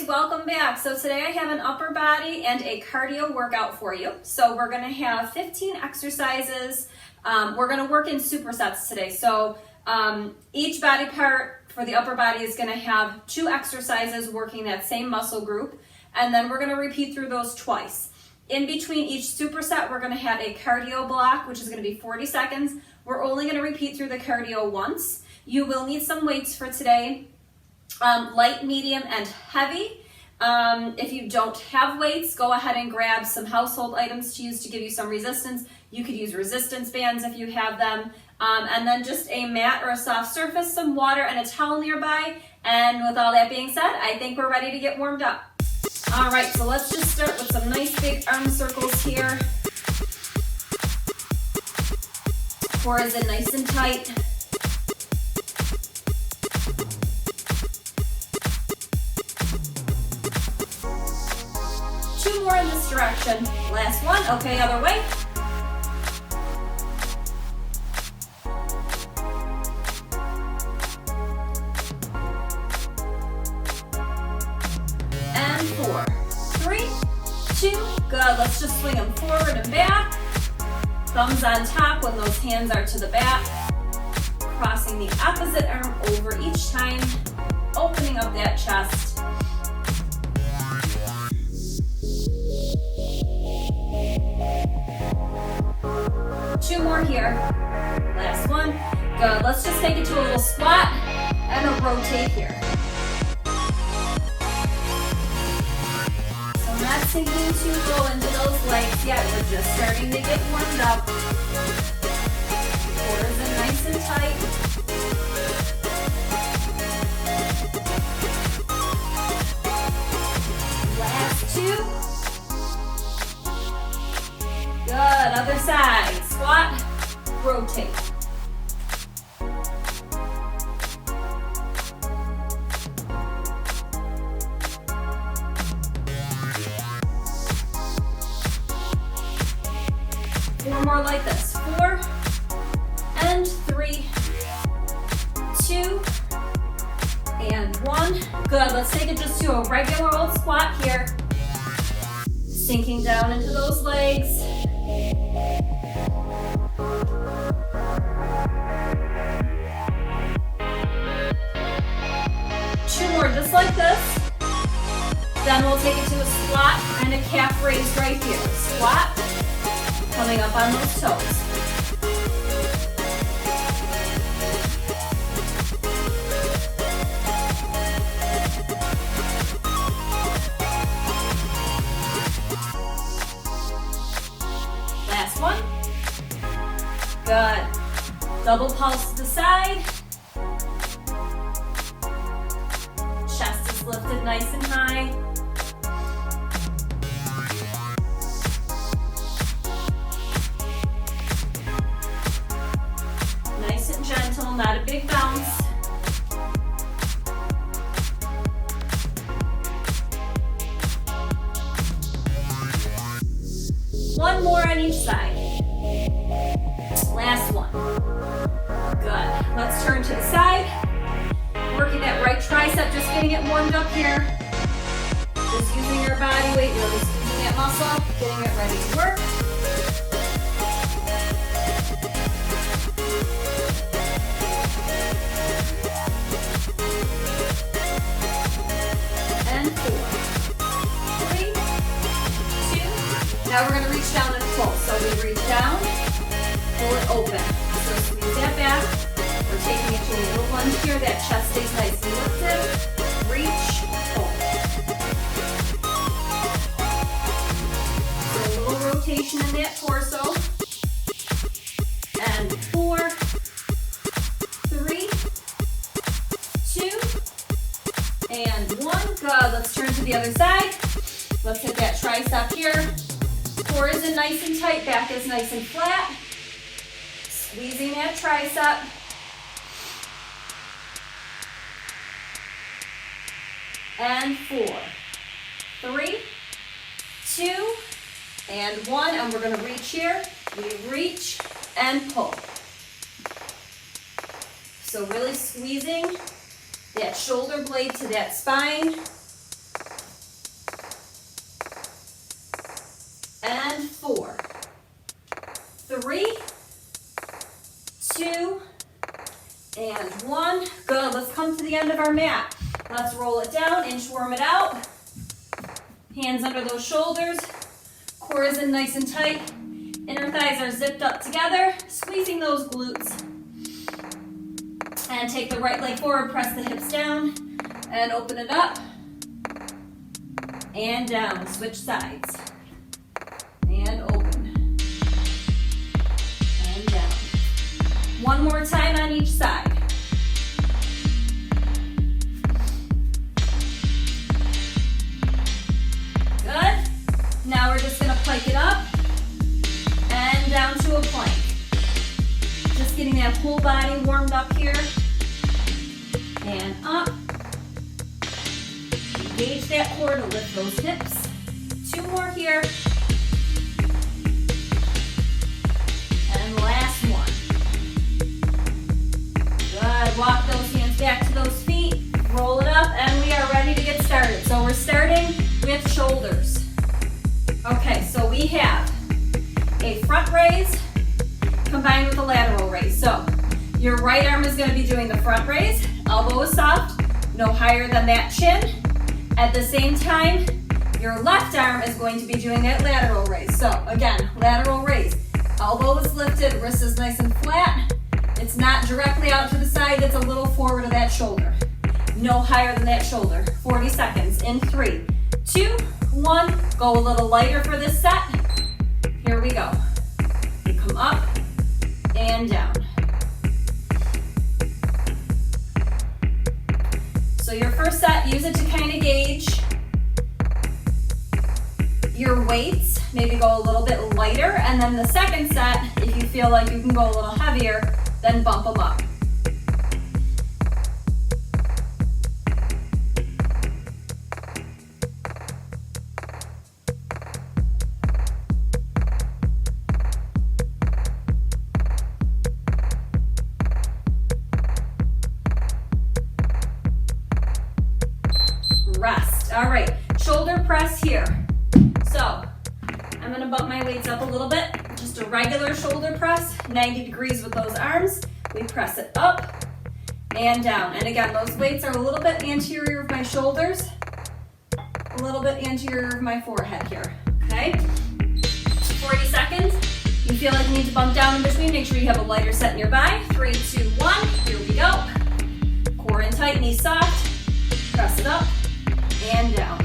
Welcome back. So today I have an upper body and a cardio workout for you. So we're going to have 15 exercises. We're going to work in supersets today. So each body part for the upper body is going to have 2 exercises working that same muscle group, and then we're going to repeat through those twice. In between each superset, we're going to have a cardio block, which is going to be 40 seconds. We're only going to repeat through the cardio once. You will need some weights for today. Light, medium, and heavy. If you don't have weights, go ahead and grab some household items to use to give you some resistance. You could use resistance bands if you have them. And then just a mat or a soft surface, some water, and a towel nearby. And with all that being said, I think we're ready to get warmed up. All right, so let's just start with some nice big arm circles here. Core is in nice and tight. 2 more in this direction. Last one. Okay, other way. And 4, 3, 2, good. Let's just swing them forward and back. Thumbs on top when those hands are to the back. Crossing the opposite arm over each time. Opening up that chest. 2 more here. Last one. Good. Let's just take it to a little squat and a rotate here. So not sinking too low into those legs yet. We're just starting to get warmed up. Core is in nice and tight. Last 2. Good, other side. Squat, rotate. Four more like this. 4 and 3, 2 and 1. Good, let's take it just to a regular old squat here. Sinking down into those legs. 2 more just like this. Then we'll take it to a squat and a calf raise right here. Squat, coming up on those toes. Last one. Good. Double pulse to the side. Chest is lifted nice and high. Nice and gentle, not a big bounce. One more on each side. Last one. Good. Let's turn to the side. Working that right tricep, just getting it warmed up here. Just using your body weight, really squeezing that muscle, getting it ready to work. And 4, 3, 2. Now we're going to reach down and pull. So we reach down, pull it open. So squeeze that back. We're taking it to a little lunge here. That chest stays nice and lifted. Reach, pull. So a little rotation in that torso. And 4, 3, 2, and 1. Good. Let's turn to the other side. Let's hit that tricep here. Core is in nice and tight. Back is nice and flat. Squeezing that tricep. and 4, 3, 2, and 1. And we're going to reach here. We reach and pull. So really squeezing that shoulder blade to that spine. And 4, 3, 2, and 1. Good. Let's come to the end of our mat. Let's roll it down, inchworm it out. Hands under those shoulders. Core is in nice and tight. Inner thighs are zipped up together, squeezing those glutes. And take the right leg forward, press the hips down, and open it up. And down, switch sides. And open. And down. One more time on each side. Good. Now we're just going to plank it up and down to a plank. Just getting that whole body warmed up here. And up. Engage that core to lift those hips. 2 more here. And last one. Good. Walk those hands back to those feet. Roll it up, and we are ready to get started. So we're starting with shoulders. Okay, so we have a front raise combined with a lateral raise. So your right arm is going to be doing the front raise. Elbow is soft, no higher than that chin. At the same time, your left arm is going to be doing that lateral raise. So again, lateral raise. Elbow is lifted, wrist is nice and flat. It's not directly out to the side, it's a little forward of that shoulder. No higher than that shoulder. 40 seconds in 3, 2, 1. Go a little lighter for this set. Here we go. You come up and down. So your first set, use it to kind of gauge your weights. Maybe go a little bit lighter. And then the second set, if you feel like you can go a little heavier, then bump them up. Rest. All right, shoulder press here. So I'm going to bump my weights up a little bit. Just a regular shoulder press, 90 degrees with those arms. We press it up and down. And again, those weights are a little bit anterior of my shoulders, a little bit anterior of my forehead here. Okay, 40 seconds. You feel like you need to bump down in between, make sure you have a lighter set nearby. 3, 2, 1, here we go. Core in tight, knees soft. Press it up and down.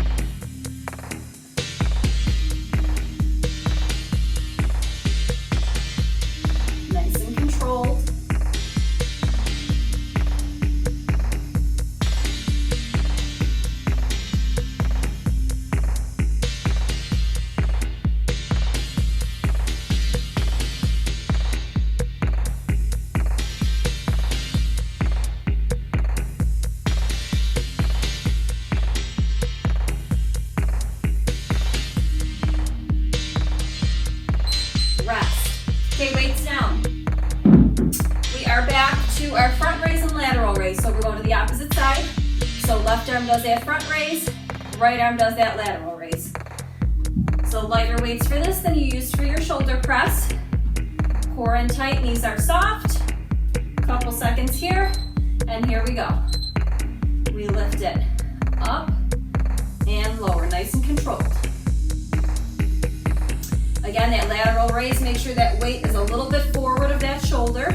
Nice and controlled. Okay, weights down. We are back to our front raise and lateral raise. So we're going to the opposite side. So left arm does that front raise, right arm does that lateral raise. So lighter weights for this than you used for your shoulder press. Core in tight, knees are soft. Couple seconds here, and here we go. We lift it up and lower, nice and controlled. Again, that lateral raise, make sure that weight is a little bit forward of that shoulder.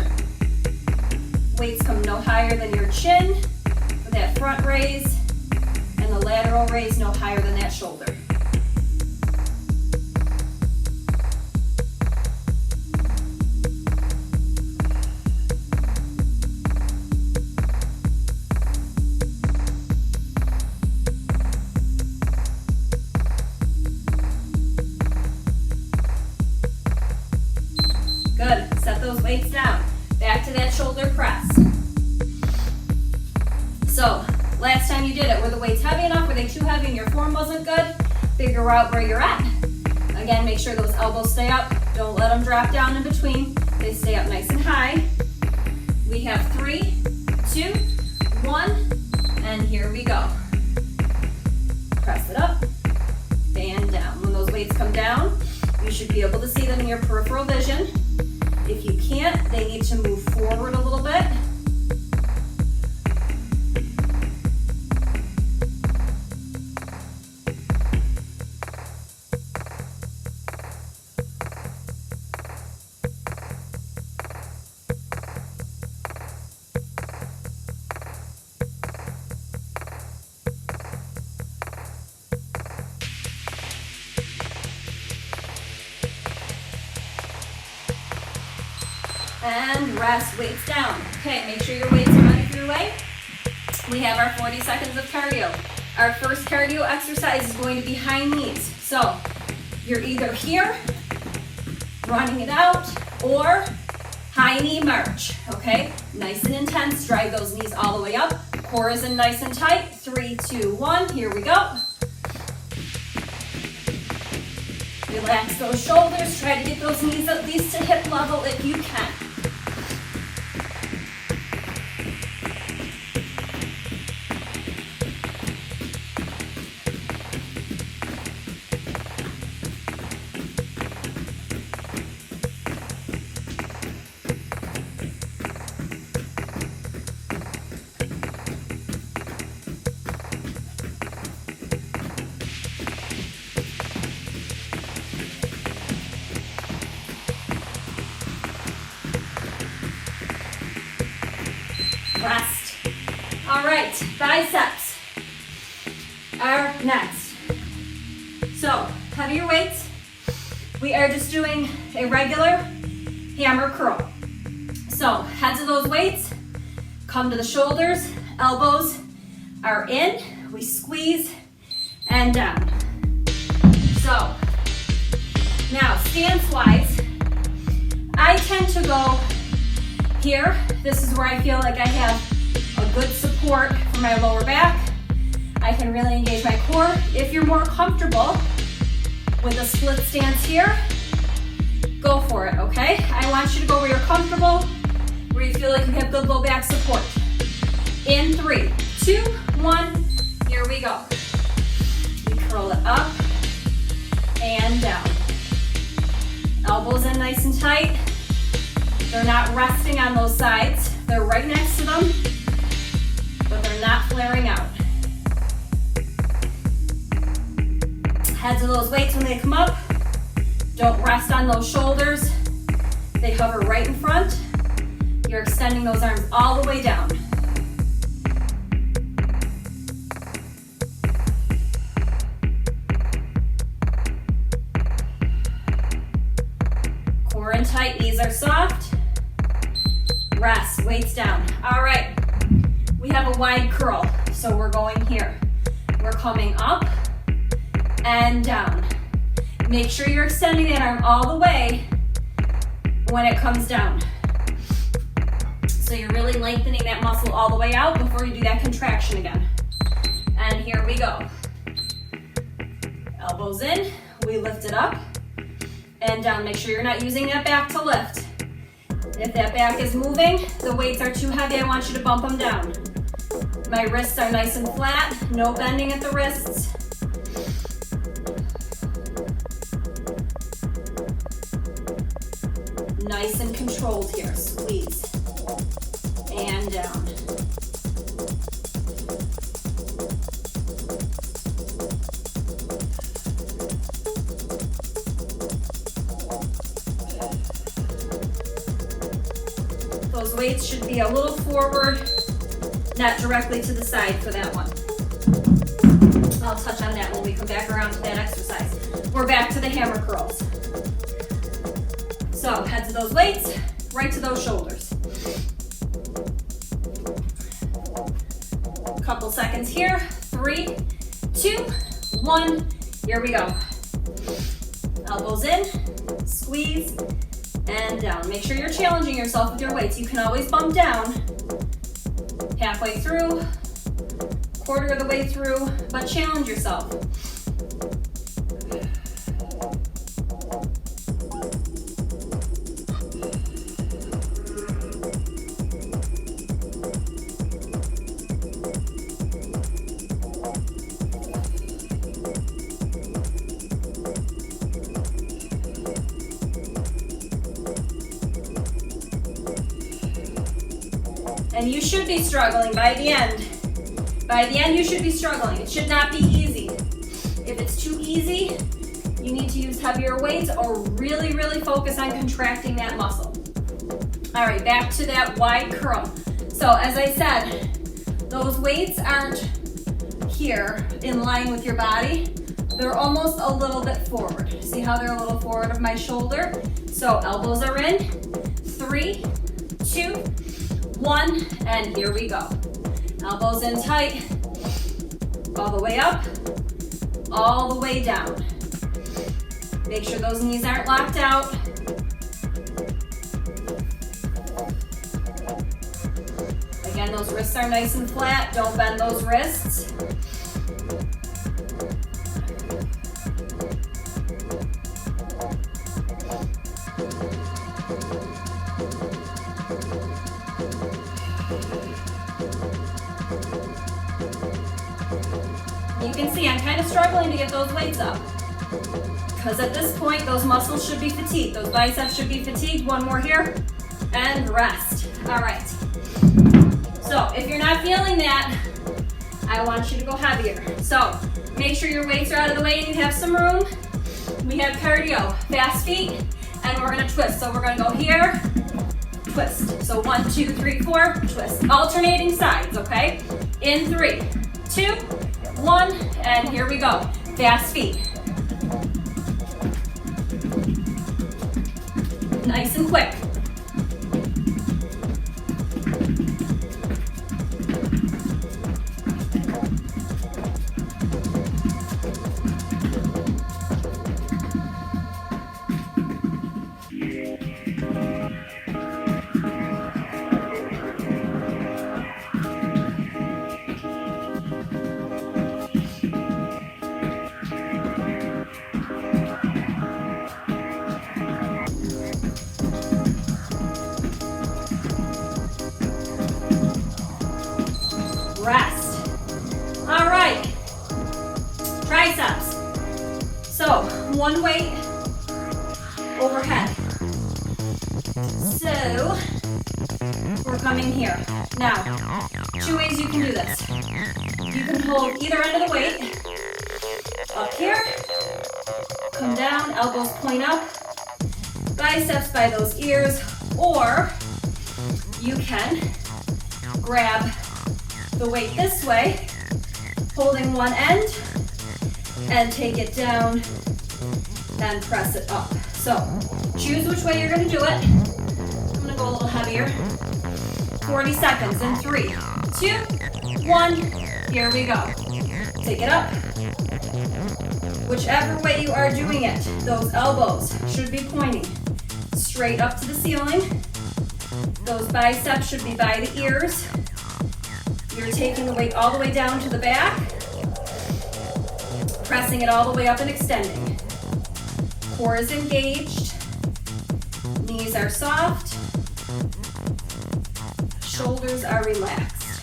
Weights come no higher than your chin for that front raise, and the lateral raise no higher than that shoulder. Good, set those weights down. Back to that shoulder press. So last time you did it. Were the weights heavy enough? Were they too heavy and your form wasn't good? Figure out where you're at. Again, make sure those elbows stay up. Don't let them drop down in between. They stay up nice and high. We have 3, 2, 1, and here we go. Press it up and down. When those weights come down, you should be able to see them in your peripheral vision. If you can't, they need to move forward a little bit. And rest, weights down. Okay, make sure your weights are running through your way. We have our 40 seconds of cardio. Our first cardio exercise is going to be high knees. So you're either here, running it out, or high knee march, okay? Nice and intense, drive those knees all the way up. Core is in nice and tight. 3, 2, 1, here we go. Relax those shoulders, try to get those knees at least to hip level if you can. Rest. All right, biceps are next. So, heavier weights. We are just doing a regular hammer curl. So, heads of those weights, come to the shoulders, elbows are in, we squeeze and down. So, now stance-wise, I tend to go here. This is where I feel like I have a good support for my lower back. I can really engage my core. If you're more comfortable with a split stance here, go for it, okay? I want you to go where you're comfortable, where you feel like you have good low back support. In 3, 2, 1, here we go. We curl it up and down. Elbows in nice and tight. They're not resting on those sides. They're right next to them, but they're not flaring out. Heads of those weights when they come up, don't rest on those shoulders. They hover right in front. You're extending those arms all the way down. Core in tight, knees are soft. Rest, weights down. All right, we have a wide curl, so we're going here. We're coming up and down. Make sure you're extending that arm all the way when it comes down. So you're really lengthening that muscle all the way out before you do that contraction again. And here we go. Elbows in, we lift it up and down. Make sure you're not using that back to lift. If that back is moving, the weights are too heavy, I want you to bump them down. My wrists are nice and flat, no bending at the wrists. Nice and controlled here, squeeze and down. Those weights should be a little forward, not directly to the side for that one. I'll touch on that when we come back around to that exercise. We're back to the hammer curls. So heads of those weights, right to those shoulders. A couple seconds here. 3, 2, 1, here we go. Elbows in, squeeze, and down. Make sure you're challenging yourself with your weights. You can always bump down. Halfway through, quarter of the way through, but challenge yourself. And you should be struggling by the end. By the end, you should be struggling. It should not be easy. If it's too easy, you need to use heavier weights or really, really focus on contracting that muscle. All right, back to that wide curl. So as I said, those weights aren't here in line with your body. They're almost a little bit forward. See how they're a little forward of my shoulder? So elbows are in. 3, 2, 1, and here we go. Elbows in tight, all the way up, all the way down. Make sure those knees aren't locked out. Again, those wrists are nice and flat. Don't bend those wrists. You can see I'm kind of struggling to get those weights up because at this point those muscles should be fatigued. Those biceps should be fatigued. One more here and rest. All right. So if you're not feeling that, I want you to go heavier. So make sure your weights are out of the way and you have some room. We have cardio, fast feet, and we're gonna twist. So we're gonna go here, twist. So 1, 2, 3, 4, twist. Alternating sides, okay? In 3, 2, 1, and here we go. Fast feet. Nice and quick. Rest. All right. Triceps. So, one weight overhead. So, we're coming here. Now, 2 ways you can do this. You can hold either end of the weight. Up here. Come down, elbows point up. Biceps by those ears. Or, you can grab the weight this way, holding one end, and take it down and press it up. So choose which way you're gonna do it. I'm gonna go a little heavier. 40 seconds in 3, 2, 1, here we go. Take it up. Whichever way you are doing it, those elbows should be pointing straight up to the ceiling. Those biceps should be by the ears. You're taking the weight all the way down to the back, pressing it all the way up and extending. Core is engaged, knees are soft, shoulders are relaxed.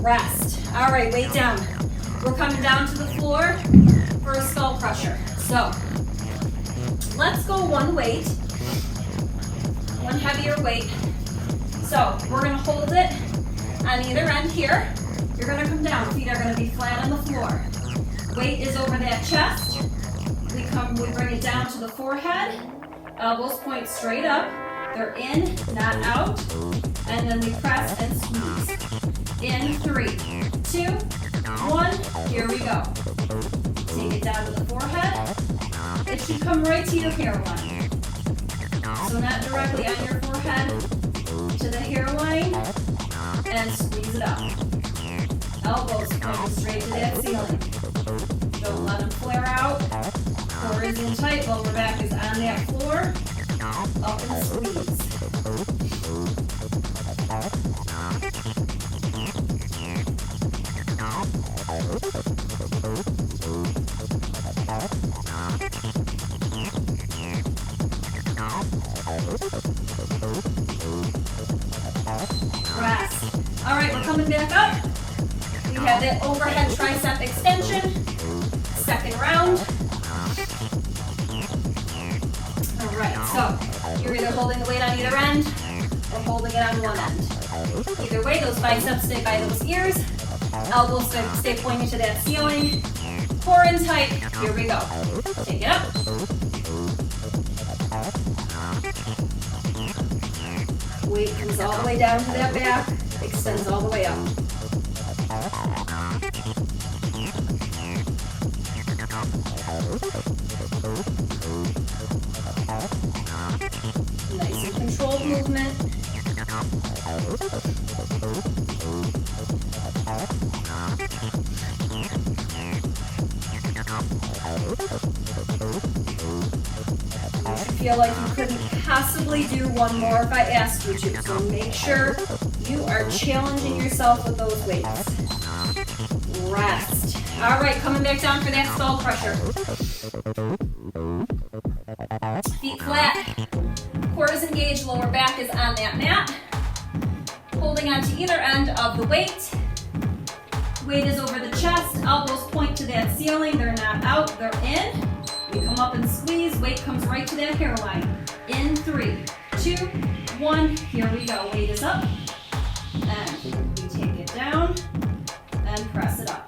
Rest. All right, weight down. We're coming down to the floor for a skull crusher. So let's go one weight, one heavier weight. So we're gonna hold it on either end here. You're gonna come down, feet are gonna be flat on the floor. Weight is over that chest. We bring it down to the forehead. Elbows point straight up. They're in, not out. And then we press and squeeze. In 3, 2, 1, here we go. Take it down to the forehead. It should come right to your hairline. So not directly on your forehead, to the hairline, and squeeze it up. Elbows pointing straight to that ceiling. Don't let them flare out. Core is in tight, lower back is on that floor. Up and squeeze. Rest. All right, we're coming back up. We have that overhead tricep extension. Second round. All right, so you're either holding the weight on either end or holding it on one end. Either way, those biceps stay by those ears. Elbows stay pointing to that ceiling. Core in tight. Here we go. Take it up. Weight comes all the way down to that back. Extends all the way up. Nice and controlled movement. You should feel like you couldn't possibly do one more if I asked you to. So make sure you are challenging yourself with those weights. Rest. All right, coming back down for that stall crusher. Feet flat. Core is engaged, lower back is on that mat. Holding on to either end of the weight. Weight is over the chest, elbows point to that ceiling. They're not out, they're in. We come up and squeeze, weight comes right to that hairline. In 3, 2, 1, here we go. Weight is up, and we take it down, and press it up.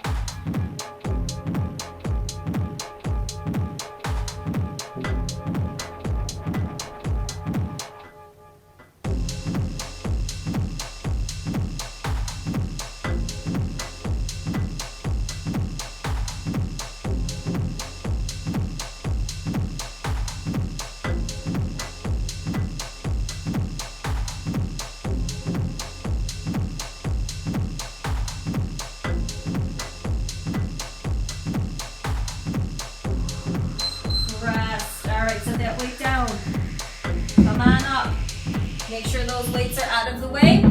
Make sure those weights are out of the way.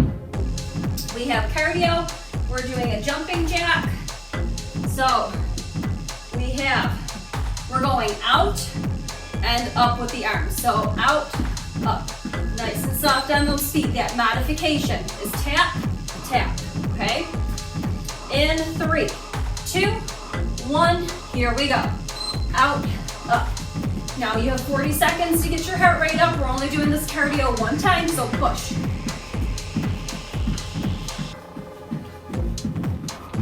We have cardio. We're doing a jumping jack. So we're going out and up with the arms. So out, up. Nice and soft on those feet. That modification is tap, tap, okay? In 3, 2, 1, here we go. Out, up. Now you have 40 seconds to get your heart rate up. We're only doing this cardio one time, so push.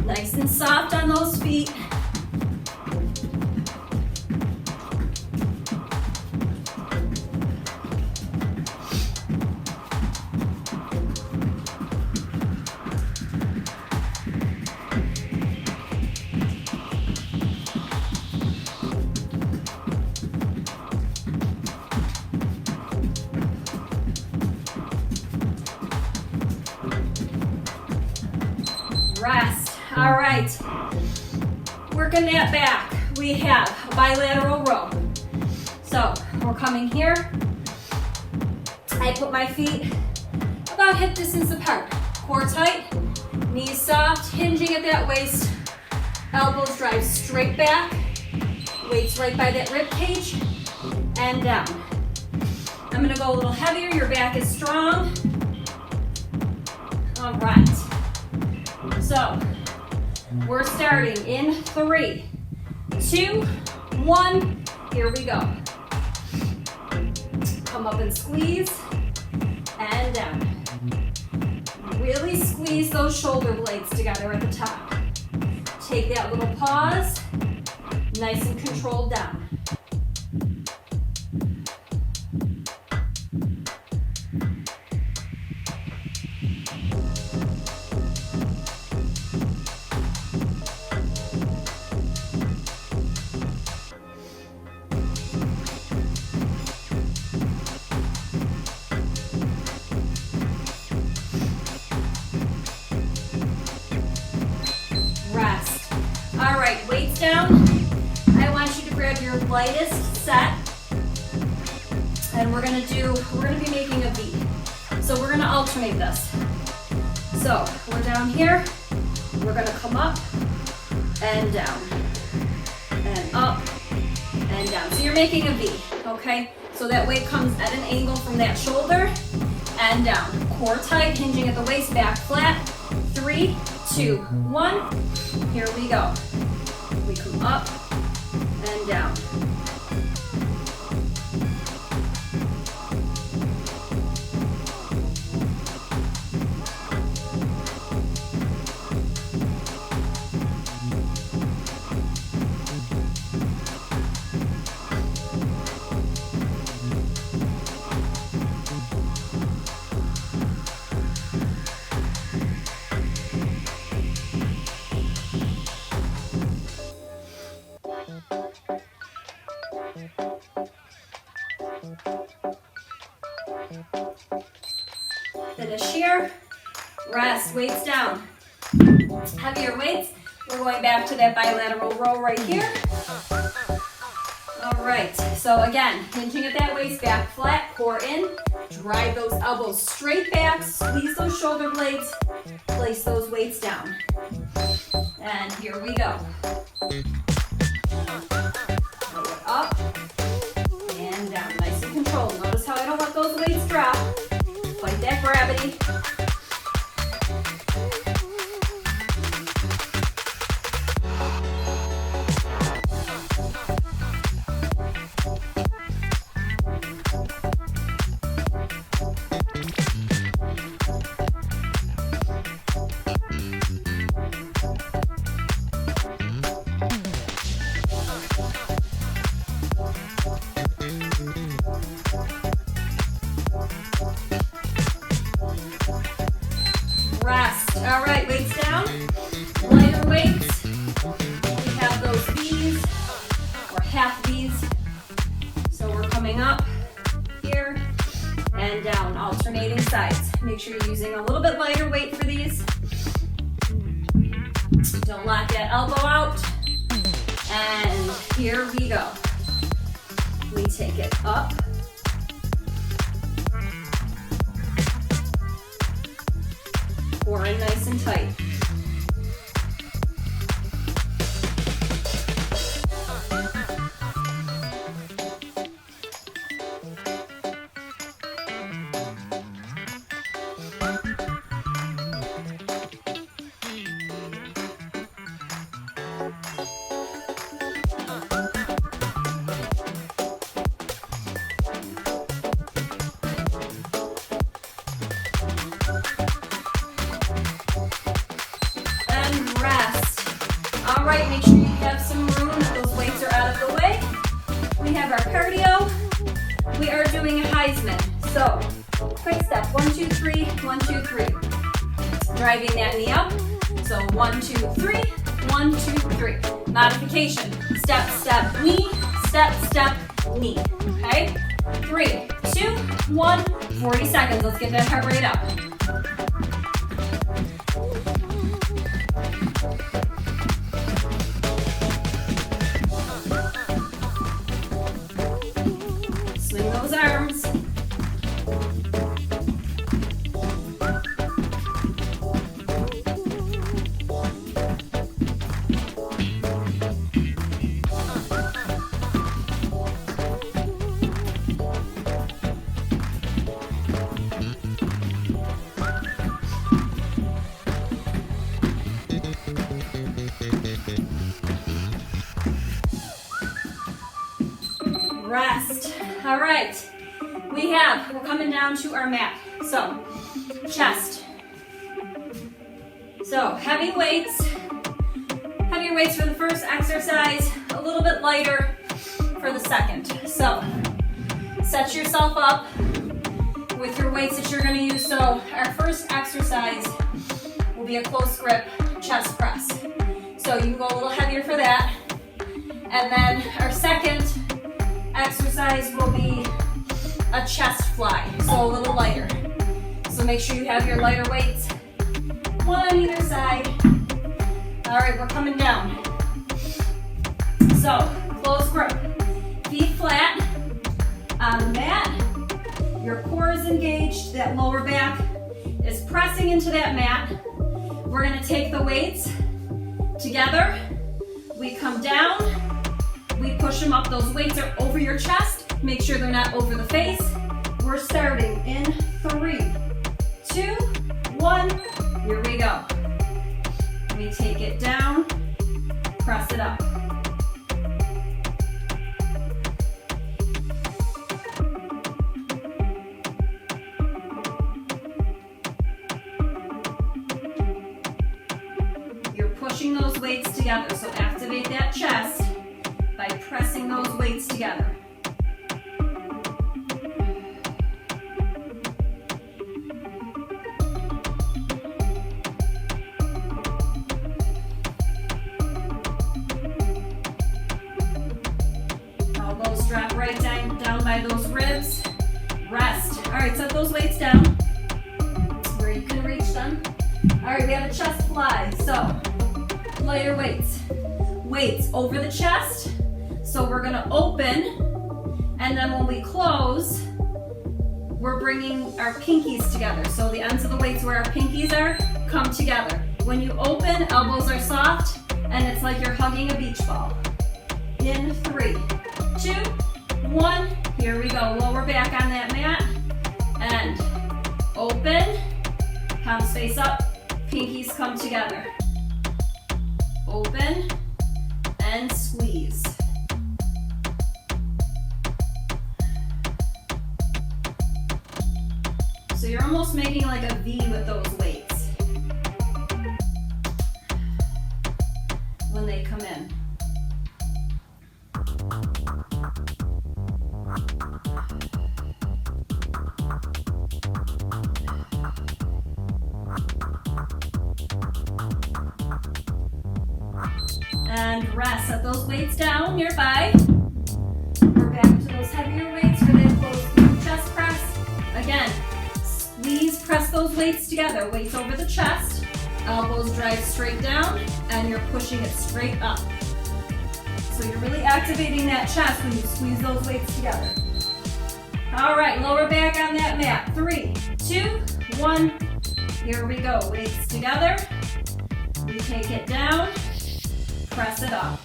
Nice and soft on those feet. Rest. All right. Working that back. We have a bilateral row. So we're coming here. I put my feet about hip distance apart. Core tight, knees soft, hinging at that waist. Elbows drive straight back. Weights right by that rib cage and down. I'm gonna go a little heavier. Your back is strong. All right. So we're starting in 3, 2, 1. Here we go. Come up and squeeze and down. Really squeeze those shoulder blades together at the top. Take that little pause. Nice and controlled down. Rest. All right, weights down. your lightest set. And we're gonna be making a V. So we're gonna alternate this. So we're down here, we're gonna come up and down, and up and down. So you're making a V, okay? So that weight comes at an angle from that shoulder and down. Core tight, hinging at the waist, back flat. 3, 2, 1. Here we go. We come up and down. Finish here, rest, weights down. Heavier weights, we're going back to that bilateral row right here. All right, so again, hinging at that waist, back flat, core in, drive those elbows straight back, squeeze those shoulder blades, place those weights down. And here we go. Up and down, nice and controlled. Notice how I don't let those weights drop. Fight that gravity. Rest. All right, weights down. Lighter weights. We have those V's or half V's. So we're coming up here and down, alternating sides. Make sure you're using a little bit lighter weight for these. Don't lock that elbow out. And here we go. We take it up. Core in nice and tight. All right, make sure you have some room, that those weights are out of the way. We have our cardio. We are doing a Heisman. So, quick step, 1, 2, 3, 1, 2, 3. Driving that knee up. So 1, 2, 3, 1, 2, 3. Modification, step, step, knee, step, step, knee. Okay? 3, 2, 1, 40 seconds. Let's get that heart rate up. Swing those arms. Rest. All right, we're coming down to our mat. So, chest. So, heavier weights for the first exercise, a little bit lighter for the second. So, set yourself up with your weights that you're gonna use. So, our first exercise will be a close grip chest press. So, you can go a little heavier for that. And then our second exercise will be a chest fly, so a little lighter. So make sure you have your lighter weights, one on either side. All right, we're coming down. So, close grip. is engaged, that lower back is pressing into that mat. We're gonna take the weights together. We come down, we push them up. Those weights are over your chest. Make sure they're not over the face. We're starting in 3, 2, 1. Here we go. We take it down, press it up. You're pushing those weights together, so activate that chest by pressing those weights together. Elbows drop right down by those ribs. Rest. All right, set those weights down where you can reach them. All right, we have a chest fly, so lighter weights. Weights over the chest. So we're gonna open, and then when we close, we're bringing our pinkies together. So the ends of the weights where our pinkies are come together. When you open, elbows are soft, and it's like you're hugging a beach ball. In 3, 2, 1. Here we go. Lower back on that mat, and open. Palms face up. Pinkies come together. Open and squeeze. So you're almost making like a V with those weights when they come in. And rest. Set those weights down nearby. We're back to those heavier weights for that closed chest press. Again, squeeze, press those weights together. Weights over the chest. Elbows drive straight down, and you're pushing it straight up. So you're really activating that chest when you squeeze those weights together. All right, lower back on that mat. 3, 2, 1. Here we go. Weights together. We take it down. Press it up.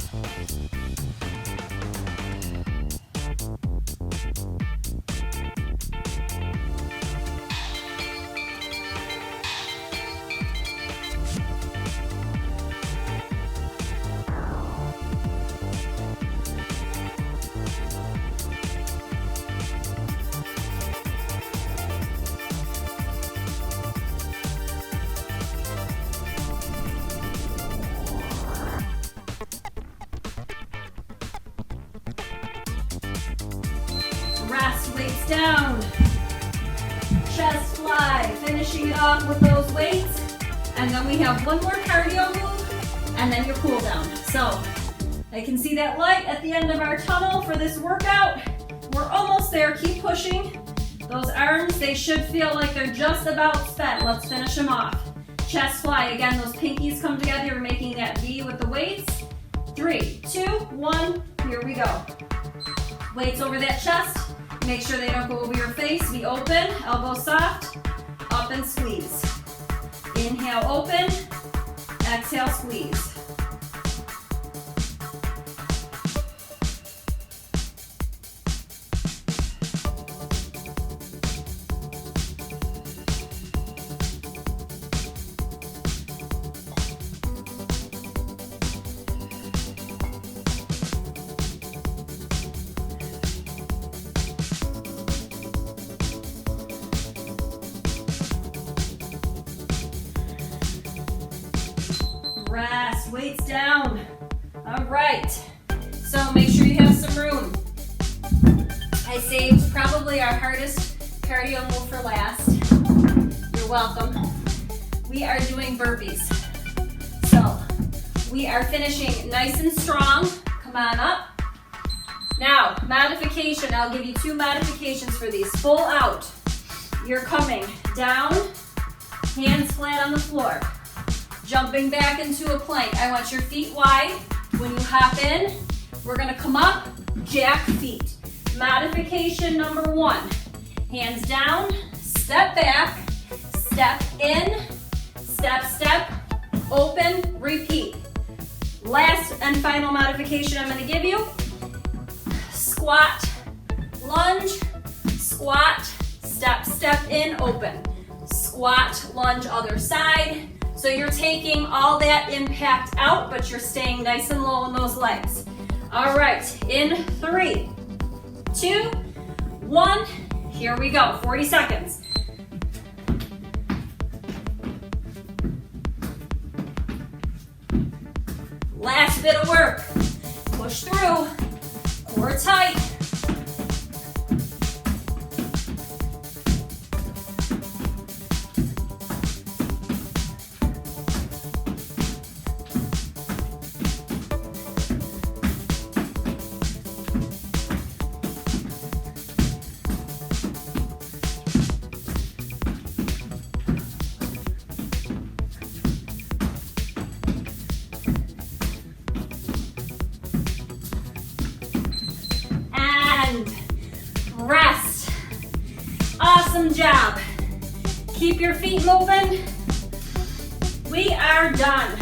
Rest, weights down. Chest fly, finishing it off with those weights. And then we have one more cardio move, and then your cool down. So, I can see that light at the end of our tunnel for this workout. We're almost there, keep pushing. Those arms, they should feel like they're just about spent. Let's finish them off. Chest fly, again, those pinkies come together. You're making that V with the weights. 3, 2, 1, here we go. Weights over that chest. Make sure they don't go over your face. We open, elbow soft, up and squeeze. Inhale, open, exhale, squeeze. Rest, weights down. All right, so make sure you have some room. I saved probably our hardest cardio move for last. You're welcome. We are doing burpees. So we are finishing nice and strong. Come on up. Now, modification. I'll give you 2 modifications for these. Full out. You're coming down, hands flat on the floor. Jumping back into a plank. I want your feet wide. When you hop in, we're gonna come up, jack feet. Modification number 1. Hands down, step back, step in, step, step, open, repeat. Last and final modification I'm going to give you. Squat, lunge, squat, step, step in, open. Squat, lunge, other side. So you're taking all that impact out, but you're staying nice and low in those legs. All right, in 3, 2, 1, here we go, 40 seconds. Last bit of work. Push through, core tight. Rest. Awesome job. Keep your feet moving. We are done.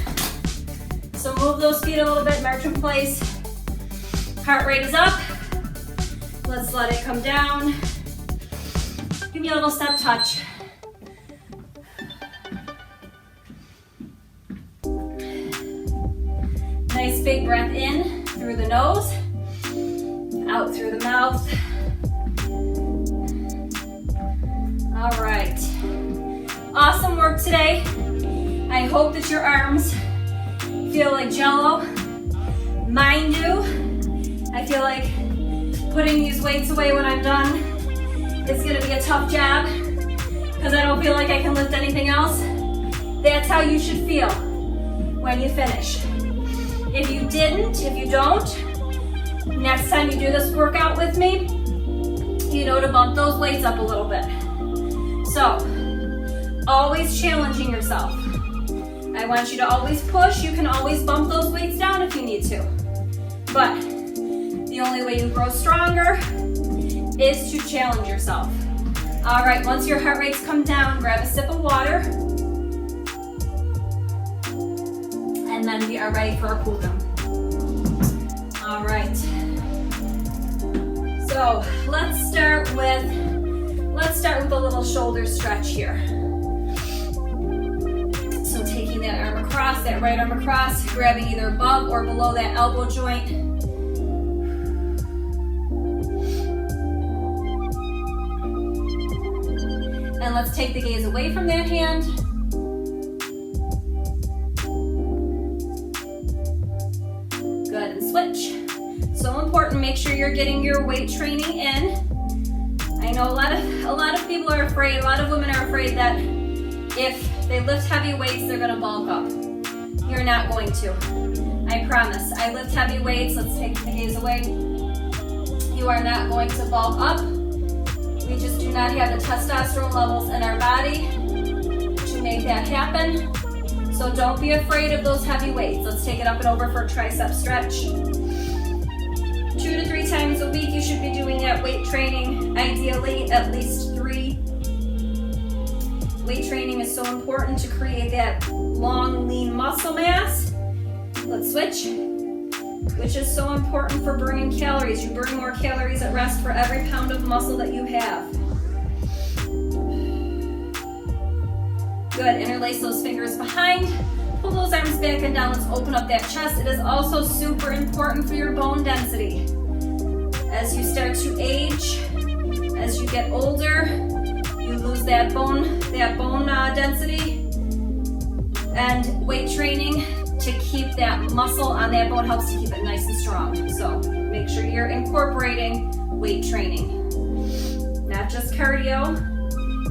So move those feet a little bit, march in place. Heart rate is up. Let's let it come down. Give me a little step touch. Nice big breath in through the nose, out through the mouth. All right, awesome work today. I hope that your arms feel like Jell-O. Mine do. I feel like putting these weights away when I'm done is gonna be a tough job because I don't feel like I can lift anything else. That's how you should feel when you finish. If you don't, next time you do this workout with me, you know to bump those weights up a little bit. So, always challenging yourself. I want you to always push. You can always bump those weights down if you need to. But the only way you grow stronger is to challenge yourself. All right, once your heart rates come down, grab a sip of water. And then we are ready for a cool down. All right. So let's start with a little shoulder stretch here. So taking that arm across, that right arm across, grabbing either above or below that elbow joint. And let's take the gaze away from that hand. Good, and switch. So important, make sure you're getting your weight training in. I know a lot of people are afraid, a lot of women are afraid that if they lift heavy weights, they're gonna bulk up. You're not going to. I promise. I lift heavy weights. Let's take the gaze away. You are not going to bulk up. We just do not have the testosterone levels in our body to make that happen. So don't be afraid of those heavy weights. Let's take it up and over for a tricep stretch. 2 to 3 times a week, you should be doing that weight training, ideally at least 3. Weight training is so important to create that long, lean muscle mass. Let's switch, which is so important for burning calories. You burn more calories at rest for every pound of muscle that you have. Good, interlace those fingers behind. Pull those arms back and down. Let's open up that chest. It is also super important for your bone density. As you start to age, as you get older, you lose that bone density. And weight training to keep that muscle on that bone helps to keep it nice and strong. So make sure you're incorporating weight training. Not just cardio.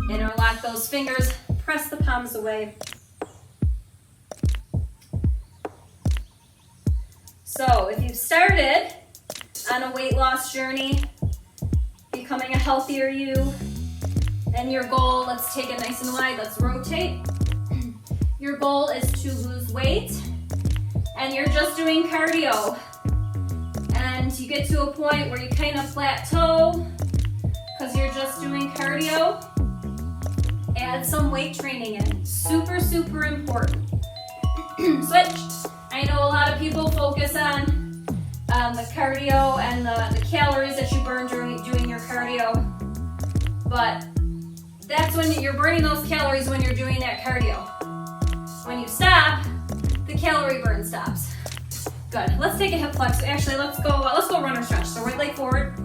Interlock those fingers, press the palms away. So if you've started on a weight loss journey, becoming a healthier you, and your goal, let's take it nice and wide, let's rotate. Your goal is to lose weight, and you're just doing cardio. And you get to a point where you kind of plateau, because you're just doing cardio, add some weight training in. Super, super important. Switch. I know a lot of people focus on the cardio and the calories that you burn during doing your cardio, but that's when you're burning those calories when you're doing that cardio. When you stop, the calorie burn stops. Good. Let's take a hip flex. Actually, let's go runner stretch. So right leg forward,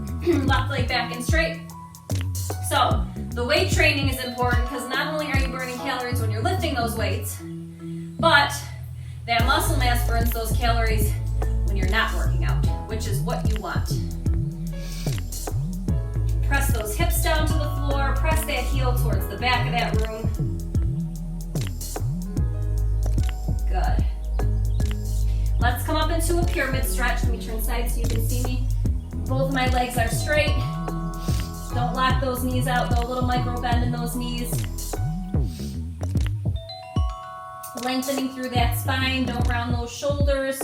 left leg back and straight. So the weight training is important because not only are you burning calories when you're lifting those weights, but that muscle mass burns those calories when you're not working out, which is what you want. Press those hips down to the floor, press that heel towards the back of that room. Good. Let's come up into a pyramid stretch. Let me turn side so you can see me. Both of my legs are straight. Don't lock those knees out, though. A little micro bend in those knees. Lengthening through that spine. Don't round those shoulders.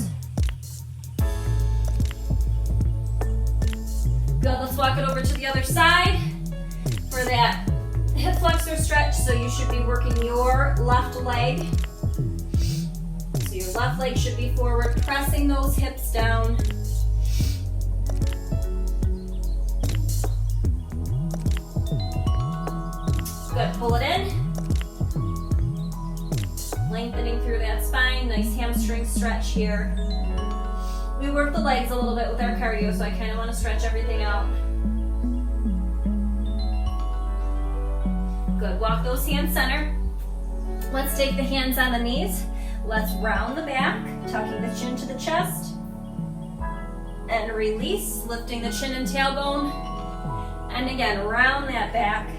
Good, let's walk it over to the other side for that hip flexor stretch. So you should be working your left leg. So your left leg should be forward, pressing those hips down. Good, pull it in. Lengthening through that spine, nice hamstring stretch here. We work the legs a little bit with our cardio, so I kind of want to stretch everything out. Good, walk those hands center. Let's take the hands on the knees. Let's round the back, tucking the chin to the chest. And release, lifting the chin and tailbone. And again, round that back.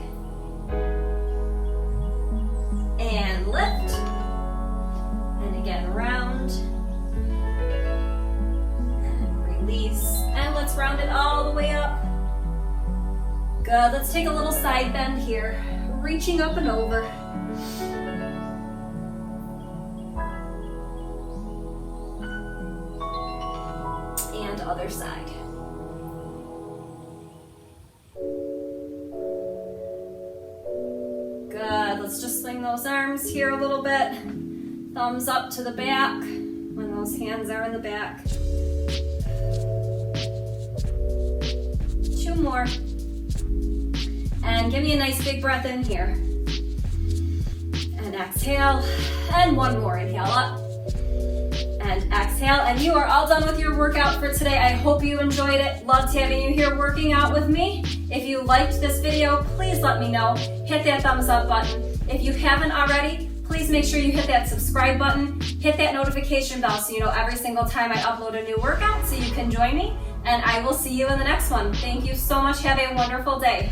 And lift. And again, round. Release, and let's round it all the way up. Good, let's take a little side bend here, reaching up and over. And other side. Good, let's just swing those arms here a little bit. Thumbs up to the back when those hands are in the back. Two more. And give me a nice big breath in here. And exhale. And one more. Inhale up. And exhale. And you are all done with your workout for today. I hope you enjoyed it. Loved having you here working out with me. If you liked this video, please let me know. Hit that thumbs up button. If you haven't already, please make sure you hit that subscribe button. Hit that notification bell so you know every single time I upload a new workout so you can join me. And I will see you in the next one. Thank you so much. Have a wonderful day.